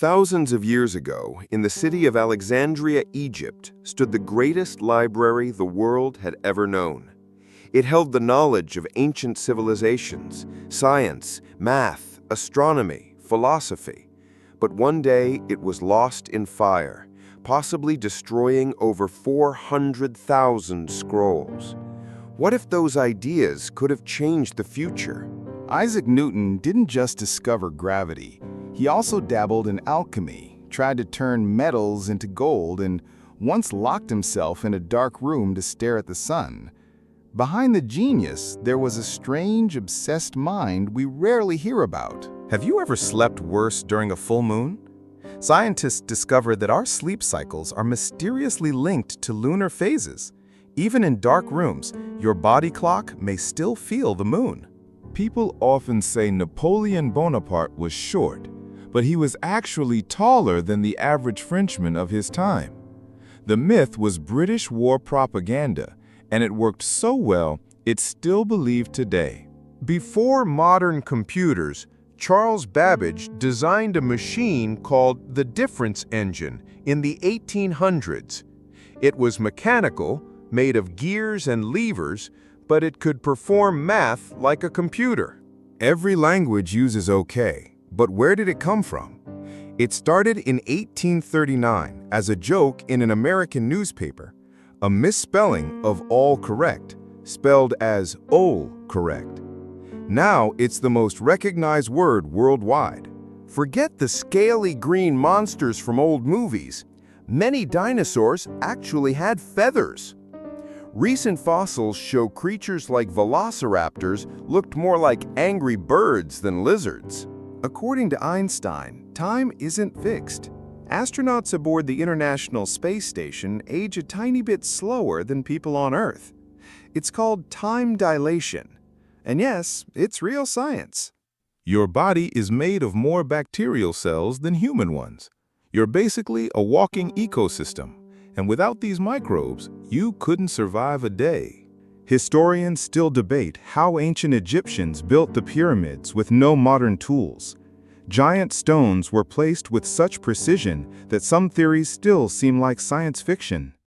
Thousands of years ago, in the city of Alexandria, Egypt, stood the greatest library the world had ever known. It held the knowledge of ancient civilizations, science, math, astronomy, philosophy. But one day it was lost in fire, possibly destroying over 400,000 scrolls. What if those ideas could have changed the future? Isaac Newton didn't just discover gravity. He also dabbled in alchemy, tried to turn metals into gold, and once locked himself in a dark room to stare at the sun. Behind the genius, there was a strange, obsessed mind we rarely hear about. Have you ever slept worse during a full moon? Scientists discovered that our sleep cycles are mysteriously linked to lunar phases. Even in dark rooms, your body clock may still feel the moon. People often say Napoleon Bonaparte was short, but he was actually taller than the average Frenchman of his time. The myth was British war propaganda, and it worked so well, it's still believed today. Before modern computers, Charles Babbage designed a machine called the difference engine in the 1800s. It was mechanical, made of gears and levers, but it could perform math like a computer. Every language uses OK, but where did it come from? It started in 1839 as a joke in an American newspaper, a misspelling of all correct, spelled as ol correct. Now it's the most recognized word worldwide. Forget the scaly green monsters from old movies. Many dinosaurs actually had feathers. Recent fossils show creatures like velociraptors looked more like angry birds than lizards. According to Einstein, time isn't fixed. Astronauts aboard the International Space Station age a tiny bit slower than people on Earth. It's called time dilation. And yes, it's real science. Your body is made of more bacterial cells than human ones. You're basically a walking ecosystem. And without these microbes, you couldn't survive a day. Historians still debate how ancient Egyptians built the pyramids with no modern tools. Giant stones were placed with such precision that some theories still seem like science fiction.